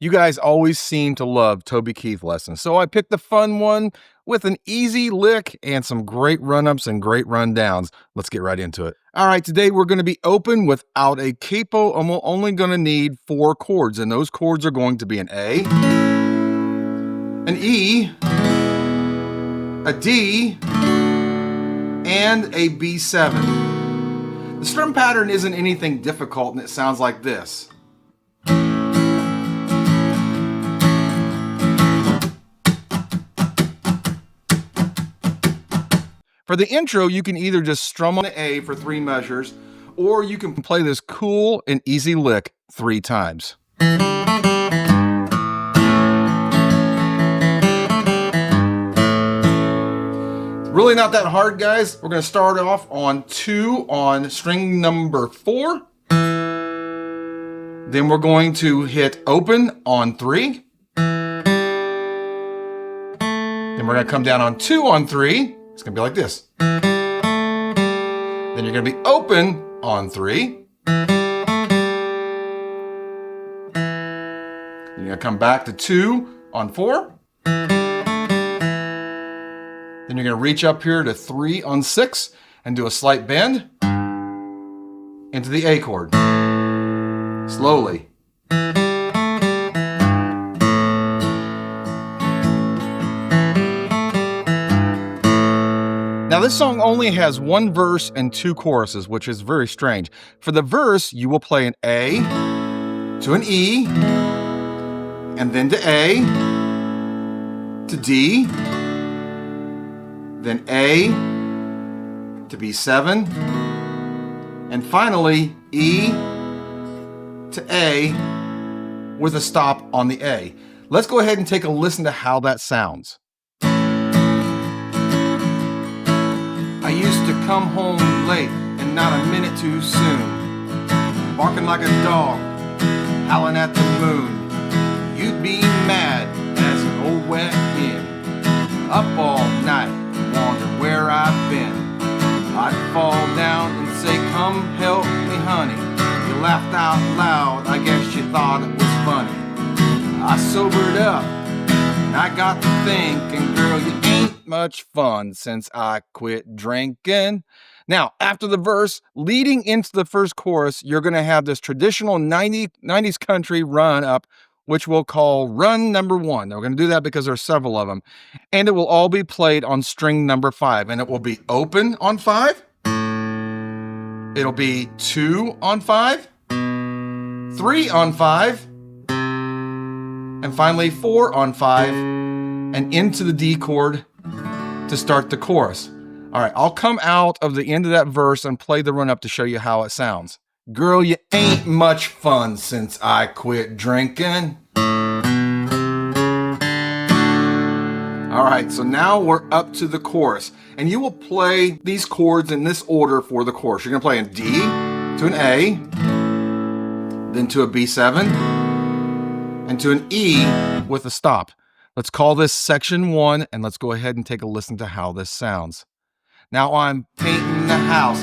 You guys always seem to love Toby Keith lessons, so I picked the fun one with an easy lick and some great run-ups and great rundowns. Let's get right into it. All right, today we're going to be open without a capo, and we're only going to need 4 chords, and those chords are going to be an A, an E, a D, and a B7. The strum pattern isn't anything difficult, and it sounds like this. For the intro, you can either just strum on the A for 3 measures, or you can play this cool and easy lick 3 times. Really not that hard, guys. We're going to start off on 2 on string number 4. Then we're going to hit open on 3. Then we're going to come down on 2 on 3. It's going to be like this. Then you're going to be open on 3. Then you're going to come back to 2 on 4. Then you're going to reach up here to 3 on 6 and do a slight bend into the A chord. Slowly. Now this song only has 1 verse and 2 choruses, which is very strange. For the verse, you will play an A to an E, and then to A, to D, then A to B7, and finally E to A with a stop on the A. Let's go ahead and take a listen to how that sounds. I used to come home late and not a minute too soon, barking like a dog, howling at the moon. You'd be mad as an old wet hen, up all night, wonder where I've been. I'd fall down and say, come help me, honey. You laughed out loud, I guess you thought it was funny. I sobered up and I got to thinking, girl, you ain't much fun since I quit drinking. Now, after the verse, leading into the first chorus, you're going to have this traditional 90s country run up, which we'll call run number 1. Now, we're going to do that because there are several of them. And it will all be played on string number 5. And it will be open on 5. It'll be 2 on 5. 3 on 5. And finally 4 on 5. And into the D chord to start the chorus. All right, I'll come out of the end of that verse and play the run up to show you how it sounds. Girl, you ain't much fun since I quit drinking. All right, so now we're up to the chorus. And you will play these chords in this order for the chorus. You're gonna play a D to an A, then to a B7, and to an E with a stop. Let's call this section 1, and let's go ahead and take a listen to how this sounds. Now I'm painting the house,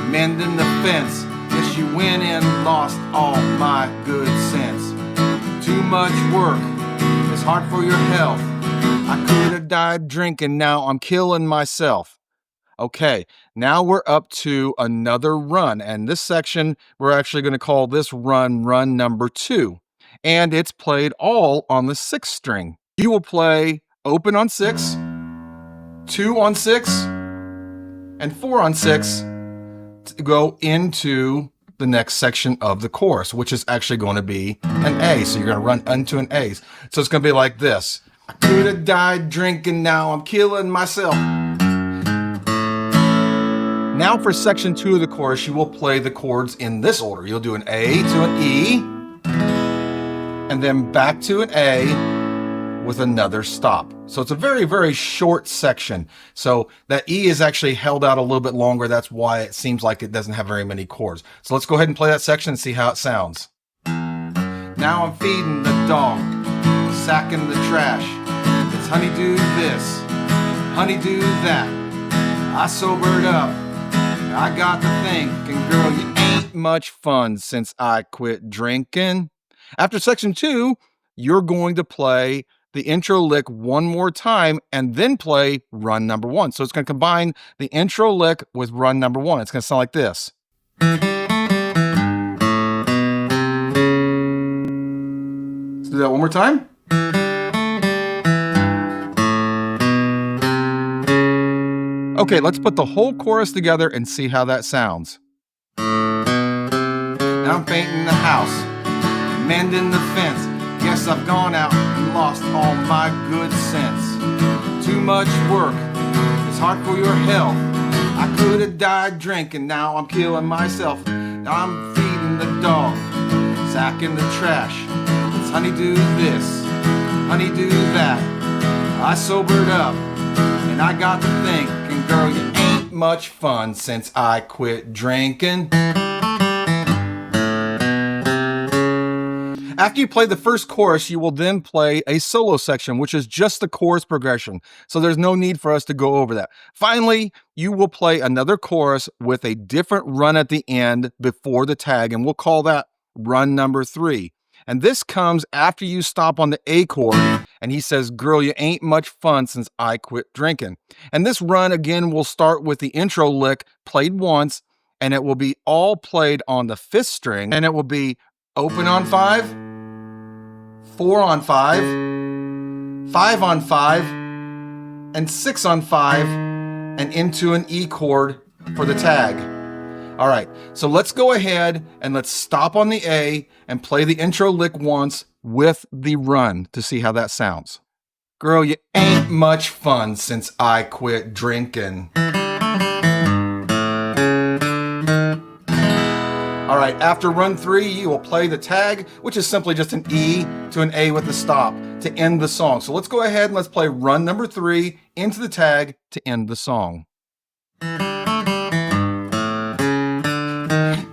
mending the fence. Yes, you went and lost all my good sense. Too much work, it's hard for your health. I could have died drinking, now I'm killing myself. Okay, now we're up to another run, and this section, we're actually going to call this run number 2. And it's played all on the 6th string. You will play open on 6, 2 on 6, and 4 on 6 to go into the next section of the chorus, which is actually going to be an A. So you're going to run into an A. So it's going to be like this. I could have died drinking, now I'm killing myself. Now for section 2 of the chorus, you will play the chords in this order. You'll do an A to an E, and then back to an A with another stop. So it's a very, very short section. So that E is actually held out a little bit longer. That's why it seems like it doesn't have very many chords. So let's go ahead and play that section and see how it sounds. Now I'm feeding the dog, sacking the trash. It's honeydew this, honeydew that. I sobered up, I got to thinking, girl, you ain't much fun since I quit drinking. After section 2, you're going to play the intro lick one more time and then play run number one. So it's going to combine the intro lick with run number one. It's going to sound like this. Let's do that one more time. Okay, let's put the whole chorus together and see how that sounds. Now I'm painting the house, mending the fence. Yes, I've gone out and lost all my good sense. Too much work, it's hard for your health. I could have died drinking, now I'm killing myself. Now I'm feeding the dog, sacking the trash. It's honeydew this, honeydew that. I sobered up and I got to thinking, girl, you ain't much fun since I quit drinking. After you play the first chorus, you will then play a solo section, which is just the chorus progression. So there's no need for us to go over that. Finally, you will play another chorus with a different run at the end before the tag, and we'll call that run number 3. And this comes after you stop on the A chord, and he says, girl, you ain't much fun since I quit drinking. And this run, again, will start with the intro lick played once, and it will be all played on the 5th string, and it will be open on 5, 4 on 5, 5 on 5, and 6 on 5, and into an E chord for the tag. All right, so let's go ahead and let's stop on the A and play the intro lick once with the run to see how that sounds. Girl, you ain't much fun since I quit drinking. All right, after run 3, you will play the tag, which is simply just an E to an A with a stop to end the song. So let's go ahead and let's play run number 3 into the tag to end the song.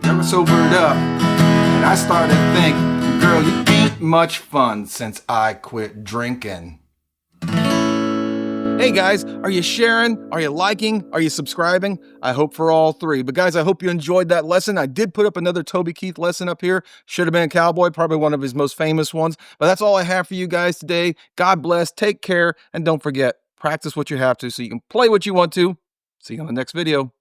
Never sobered up, and I started thinking, girl, you ain't much fun since I quit drinking. Hey guys, are you sharing? Are you liking? Are you subscribing? I hope for all 3. But guys, I hope you enjoyed that lesson. I did put up another Toby Keith lesson up here. Should have been a cowboy, probably one of his most famous ones. But that's all I have for you guys today. God bless, take care, and don't forget, practice what you have to so you can play what you want to. See you on the next video.